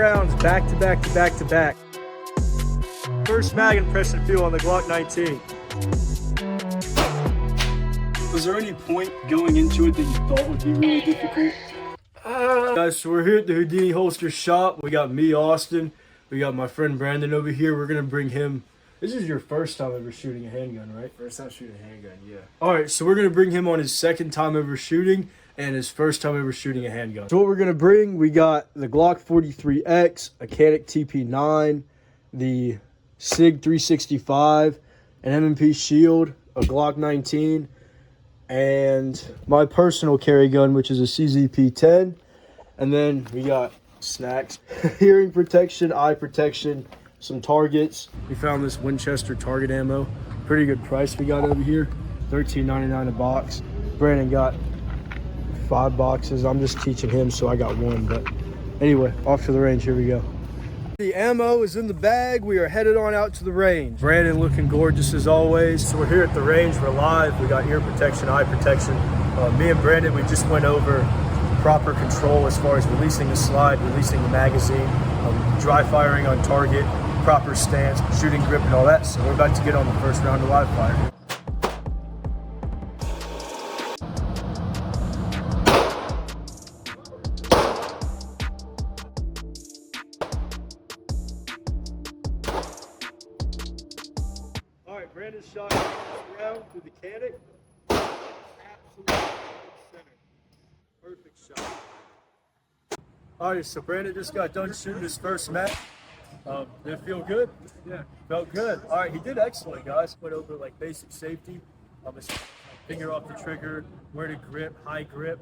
rounds back to back to back to back. First mag impression feel on the Glock 19. Was there any point going into it that you thought would be really difficult? Guys, so we're here at the Houdini Holster shop. We got me, Austin. We got my friend Brandon over here. We're gonna bring him. This is your first time ever shooting a handgun, right? First time shooting a handgun, yeah. All right, so we're gonna bring him on his second time ever shooting and his first time ever shooting a handgun. So what we're gonna bring, we got the Glock 43X, a Canik TP9, the SIG 365, an M&P Shield, a Glock 19, and my personal carry gun, which is a CZP-10. And then we got snacks, hearing protection, eye protection, some targets. We found this Winchester target ammo. Pretty good price we got over here. $13.99 a box. Brandon got 5 boxes. I'm just teaching him, so I got 1. But anyway, off to the range. Here we go. The ammo is in the bag. We are headed on out to the range. Brandon looking gorgeous as always. So we're here at the range. We're live. We got ear protection, eye protection. Me and Brandon, we just went over proper control as far as releasing the slide, releasing the magazine, dry firing on target, proper stance, shooting grip, and all that. So we're about to get on the first round of live fire. All right, Brandon shot round through the Canik. Absolutely center. Perfect shot. All right, so Brandon just got done shooting his first match. Did it feel good? Yeah. Felt good. All right, he did excellent, guys. Went over like basic safety. His finger off the trigger, where to grip, high grip,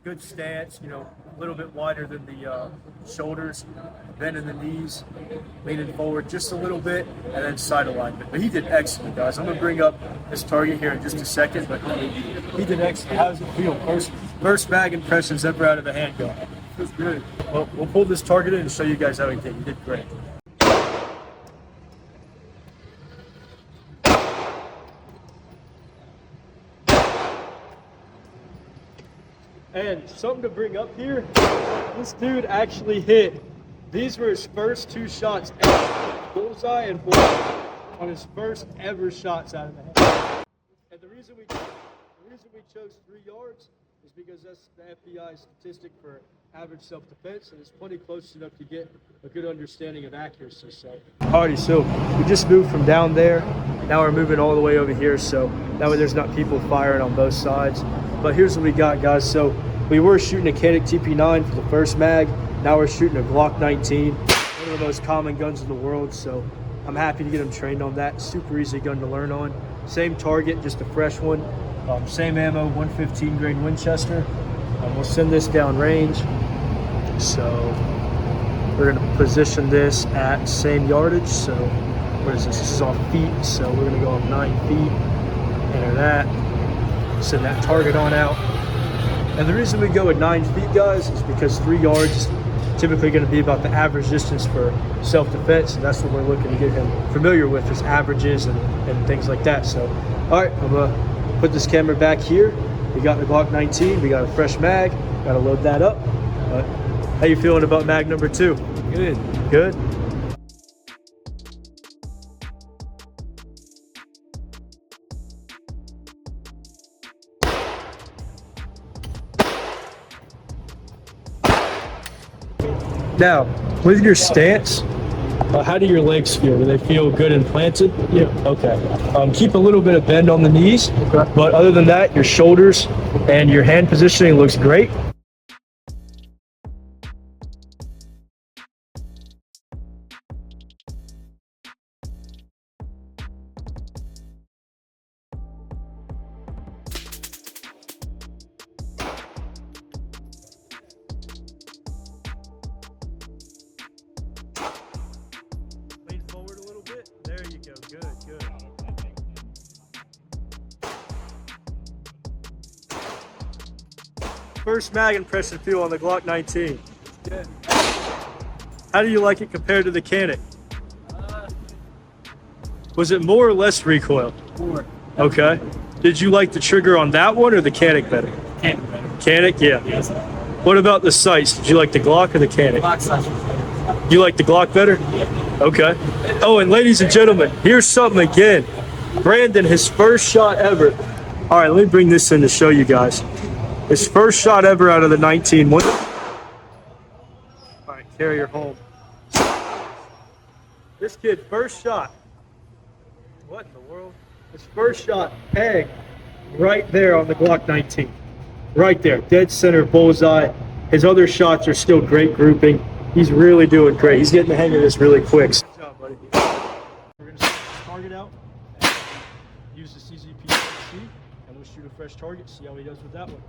good stance, you know, a little bit wider than the shoulders, bending the knees, leaning forward just a little bit, and then side alignment. But he did excellent, guys. I'm going to bring up his target here in just a second, but he did excellent. How does it feel? First mag impressions ever out of a handgun. It was good. Well, we'll pull this target in and show you guys how he did. He did great. And something to bring up here, this dude actually hit. These were his first 2 shots ever. Bullseye and block on his first ever shots out of the hand. And the reason we chose 3 yards is because that's the FBI statistic for average self-defense, and it's plenty close enough to get a good understanding of accuracy. So, alrighty, so we just moved from down there. Now we're moving all the way over here, so that way there's not people firing on both sides. But here's what we got, guys. So we were shooting a Canik TP9 for the first mag. Now we're shooting a Glock 19, one of the most common guns in the world. So I'm happy to get him trained on that. Super easy gun to learn on. Same target, just a fresh one. Same ammo, 115 grain Winchester. We'll send this down range. So we're gonna position this at same yardage. So what is this? This is off feet. So we're gonna go up 9 feet. Enter that. Send that target on out. And the reason we go at 9 feet, guys, is because 3 yards is typically going to be about the average distance for self-defense, and that's what we're looking to get him familiar with, is averages and things like that. So, all right, I'm going to put this camera back here. We got the Glock 19. We got a fresh mag. Got to load that up. How you feeling about mag number 2? Good. Good? Now, with your stance, how do your legs feel? Do they feel good and planted? Yeah. Okay. Keep a little bit of bend on the knees, but other than that, your shoulders and your hand positioning looks great. There you go. Good, good. First mag impression feel on the Glock 19. Good. How do you like it compared to the Canik? Was it more or less recoil? More. Okay. Did you like the trigger on that one or the Canik better? Canik better. Canik, yeah. Yes. What about the sights? Did you like the Glock or the Canon? Glock sights. You like the Glock better? Okay. Oh, and ladies and gentlemen, here's something again. Brandon, his first shot ever. All right, let me bring this in to show you guys. His first shot ever out of the 19. All right, carry her home. This kid, first shot. What in the world? His first shot, peg, right there on the Glock 19. Right there, dead center, bullseye. His other shots are still great grouping. He's really doing great. He's getting the hang of this really quick. Good job, buddy. We're going to set this target out, and use the CZP-10C, and we'll shoot a fresh target, see how he does with that one.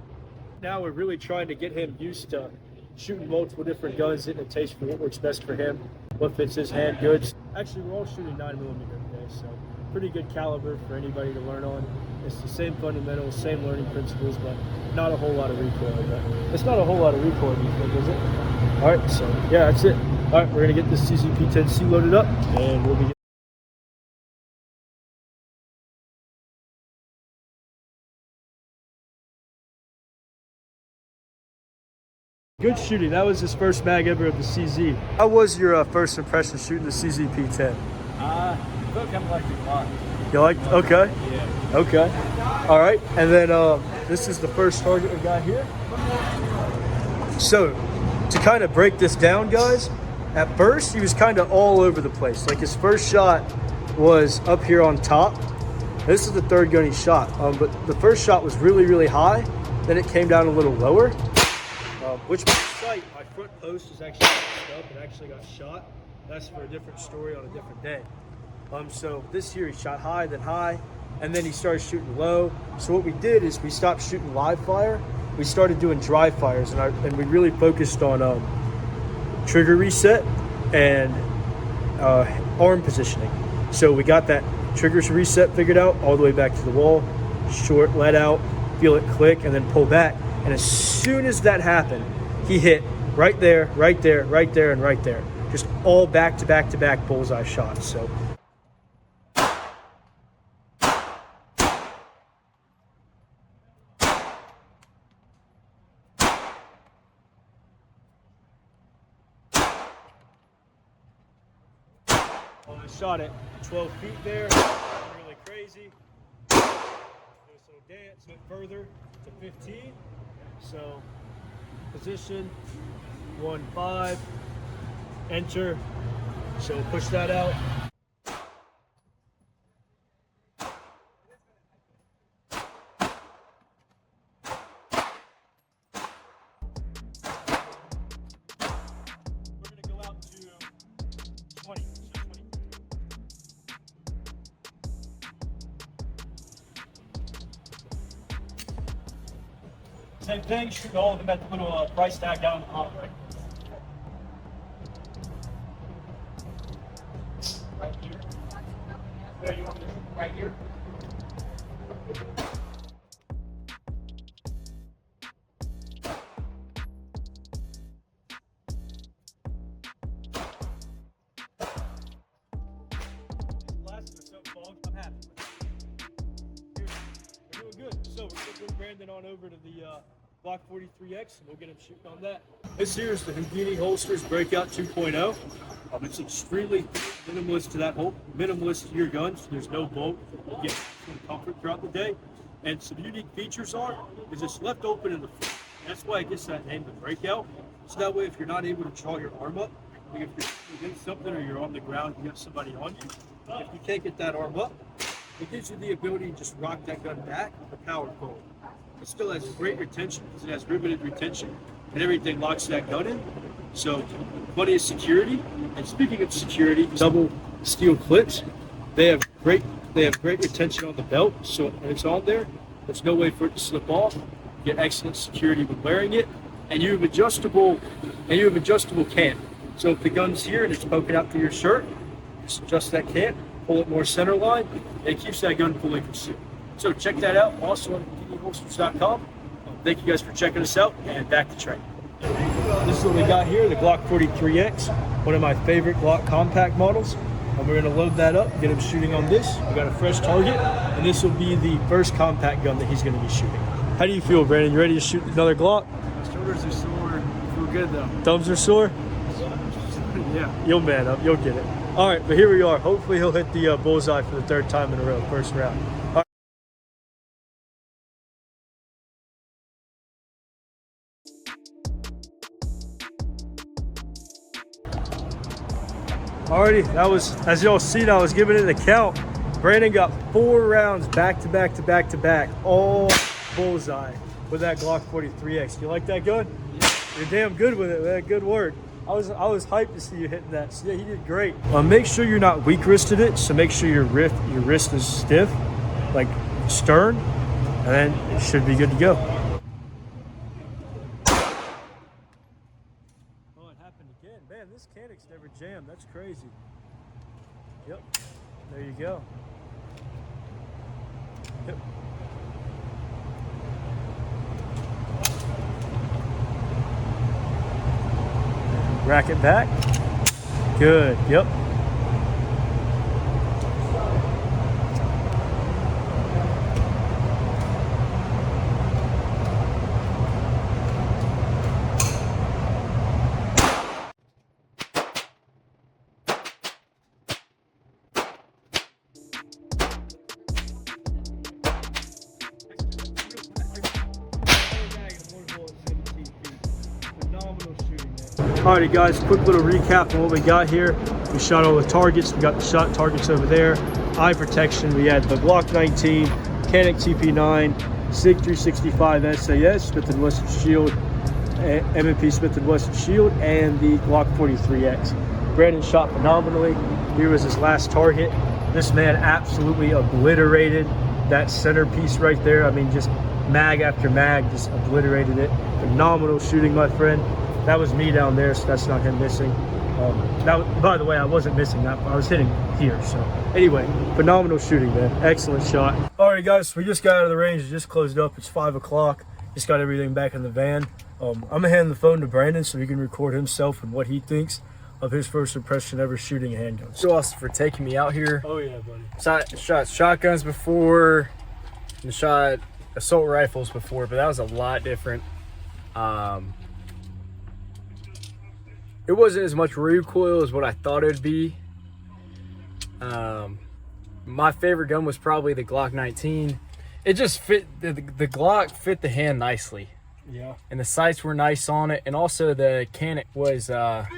Now we're really trying to get him used to shooting multiple different guns, getting a taste for what works best for him, what fits his hand goods. Actually, we're all shooting 9mm today, so pretty good caliber for anybody to learn on. It's the same fundamentals, same learning principles, but not a whole lot of recoil. But it's not a whole lot of recoil, do you think, is it? All right, so yeah, that's it. All right, we're gonna get this CZP-10C loaded up, and we'll be. Good shooting. That was his first mag ever of the CZ. How was your first impression shooting the CZP-10? I felt kind of like the Glock. You liked? Okay. Yeah. Okay. All right. And then this is the first target we got here. So to kind of break this down, guys, at first he was kind of all over the place. Like his first shot was up here on top. This is the third gun he shot. But the first shot was really, really high. Then it came down a little lower. Which my sight, my front post is actually messed up. It actually got shot. That's for a different story on a different day. So this year he shot high, and then he started shooting low. So what we did is we stopped shooting live fire. We started doing dry fires, and we really focused on trigger reset and arm positioning. So we got that triggers reset figured out all the way back to the wall, short, let out, feel it click, and then pull back. And as soon as that happened, he hit right there, right there, right there, and right there. Just all back-to-back-to-back bullseye shots. So. Well, I shot it 12 feet there, really crazy. Do this little dance, went further to 15. So, position, 1-5, enter. So push that out. We're going to go out to 20. Same thing, shoot all of them at the little price tag down the bottom right. Right here. Where you want me to shoot? Right here. Last or so fogged, I'm happy with it. We're doing good. So we're going to bring Brandon on over to the Glock 43X, and we'll get him shooting on that. This here is the Houdini Holsters Breakout 2.0. It's extremely minimalist to that whole minimalist to your guns. There's no bolt. You get some comfort throughout the day. And some unique features are is it's left open in the front. That's why it gets that name, the Breakout. So that way, if you're not able to draw your arm up, like if you're against something or you're on the ground, you have somebody on you. If you can't get that arm up, it gives you the ability to just rock that gun back with the power forward. It still has great retention because it has riveted retention and everything locks that gun in. So plenty of security. And speaking of security, double steel clips. They have great retention on the belt. So when it's on there, there's no way for it to slip off. You get excellent security when wearing it. And you have adjustable cant. So if the gun's here and it's poking out through your shirt, just adjust that cant, pull it more center line, and it keeps that gun fully concealed. So check that out, also on HoudiniHolsters.com. Thank you guys for checking us out, and back to training. This is what we got here, the Glock 43X, one of my favorite Glock compact models. And we're going to load that up, get him shooting on this. We got a fresh target, and this will be the first compact gun that he's going to be shooting. How do you feel, Brandon? You ready to shoot another Glock? Shoulders are sore. feel good though. Thumbs are sore? Yeah. You'll man up. You'll get it. All right, but here we are. Hopefully he'll hit the bullseye for the 3rd time in a row, first round. All right. Alrighty, that was, as y'all seen, I was giving it a count. Brandon got 4 rounds back to back to back to back, all bullseye with that Glock 43X. You like that gun? Yeah. You're damn good with it, man. Good work. I was hyped to see you hitting that. So yeah, he did great. Make sure you're not weak wristed it. So make sure your wrist is stiff, like stern, and then it should be good to go. Oh, it happened again. Man, this Canic's never jammed. That's crazy. Yep. There you go. Yep. Rack it back. Good. Yep. Alrighty guys, quick little recap on what we got here. We shot all the targets. We got the shot targets over there. Eye protection, we had the Glock 19, Canic TP9, SIG 365 SAS, Smith & Wesson Shield, M&P Smith & Wesson Shield, and the Glock 43X. Brandon shot phenomenally. Here was his last target. This man absolutely obliterated that centerpiece right there. I mean, just mag after mag, just obliterated it. Phenomenal shooting, my friend. That was me down there, so that's not him missing. By the way, I wasn't missing that. I was hitting here. So anyway, phenomenal shooting, man. Excellent shot. All right, guys, we just got out of the range. It just closed up. It's 5 o'clock. Just got everything back in the van. I'm gonna hand the phone to Brandon so he can record himself and what he thinks of his first impression ever shooting a handgun. Thank you, Austin, for taking me out here. Oh yeah, buddy. Shot shotguns before, and shot assault rifles before, but that was a lot different. It wasn't as much recoil as what I thought it would be. My favorite gun was probably the Glock 19. It just fit, the Glock fit the hand nicely. Yeah. And the sights were nice on it. And also the Canic was, that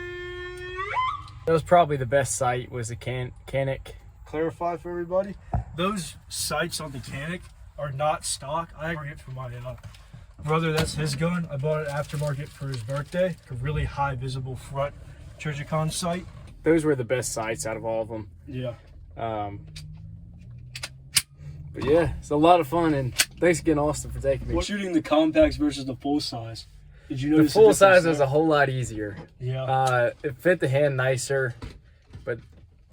was probably the best sight, was the Canic. Clarify for everybody, those sights on the Canic are not stock. I got it for my brother. That's his gun. I bought it aftermarket for his birthday. A really high visible front Trigicon sight. Those were the best sights out of all of them. Yeah. But yeah, it's a lot of fun, and thanks again, Austin, for taking me. Shooting the compacts versus the full size. Did you notice the full size was a whole lot easier. Yeah. It fit the hand nicer, but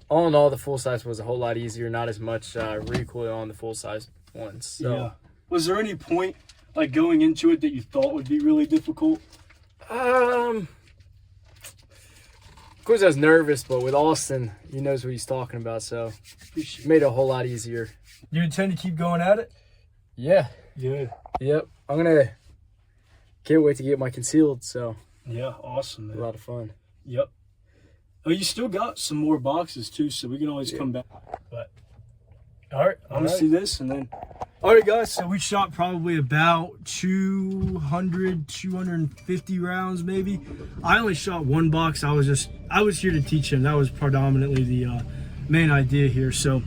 all in all, the full size was a whole lot easier. Not as much recoil on the full size ones. So. Yeah. Was there any point, like going into it, that you thought would be really difficult? Of course, I was nervous, but with Austin, he knows what he's talking about, so it made it a whole lot easier. You intend to keep going at it? Yeah. Good. Yep. Can't wait to get my concealed, so. Yeah, awesome, man. A lot of fun. Yep. Oh, you still got some more boxes too, so we can always come back. But all right, I want to see this, and then. All right, guys, so we shot probably about 250 rounds, maybe. I only shot one box. I was here to teach him. That was predominantly the main idea here. So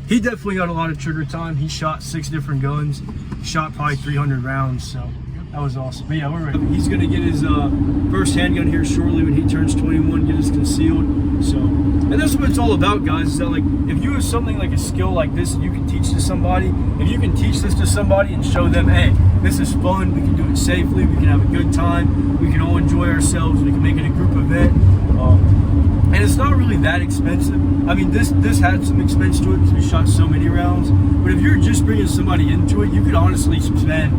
he definitely got a lot of trigger time. He shot 6 different guns, shot probably 300 rounds. So that was awesome. But yeah, we're ready. He's gonna get his first handgun here shortly when he turns 21, get his concealed. So, and that's what it's all about, guys, is that like, if you have something like a skill like this you can teach to somebody, if you can teach this to somebody and show them, hey, this is fun, we can do it safely, we can have a good time, we can all enjoy ourselves, we can make it a group event. And it's not really that expensive. I mean, this had some expense to it because we shot so many rounds. But if you're just bringing somebody into it, you could honestly spend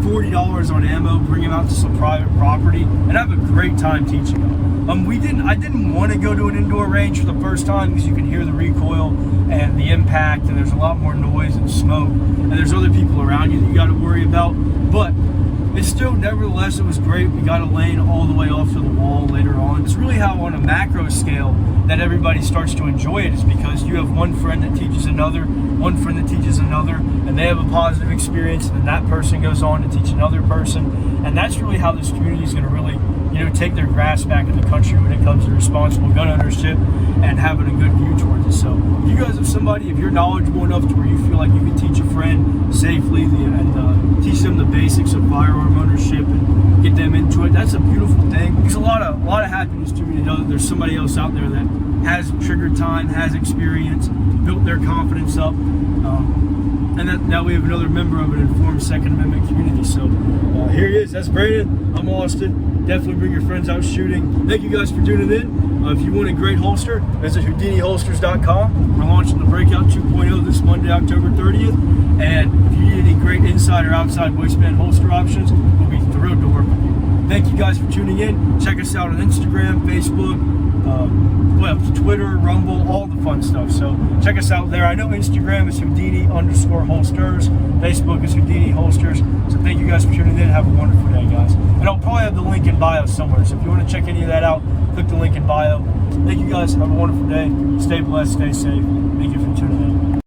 $40 on ammo, bring them out to some private property, and have a great time teaching them. I didn't want to go to an indoor range for the first time because you can hear the recoil and the impact, and there's a lot more noise and smoke, and there's other people around you that you got to worry about. But it's still, nevertheless, it was great. We got a lane all the way off to the wall later on. It's really how on a macro scale that everybody starts to enjoy it, is because you have one friend that teaches another, one friend that teaches another, and they have a positive experience, and then that person goes on to teach another person. And that's really how this community is going to really, take their grasp back in the country when it comes to responsible gun ownership and having a good view towards it. So if you guys have somebody, if you're knowledgeable enough to where you feel like you can teach a friend safely and teach them the basics of firearm ownership and get them into it, that's a beautiful thing. There's a lot of happiness to me to know that there's somebody else out there that has trigger time, has experience, built their confidence up, and that now we have another member of an informed Second Amendment community. So here he is. That's Brandon. I'm Austin. Definitely bring your friends out shooting. Thank you guys for tuning in. If you want a great holster, visit HoudiniHolsters.com. We're launching the Breakout 2.0 this Monday, October 30th. And if you need any great inside or outside waistband holster options, we'll be thrilled to work with you. Thank you guys for tuning in. Check us out on Instagram, Facebook, Twitter, Rumble, all the fun stuff. So check us out there. I know Instagram is Houdini_holsters. Facebook is Houdini Holsters. So thank you guys for tuning in. Have a wonderful day, guys. And I'll probably have the link in bio somewhere. So if you want to check any of that out, click the link in bio. Thank you guys. Have a wonderful day. Stay blessed. Stay safe. Thank you for tuning in.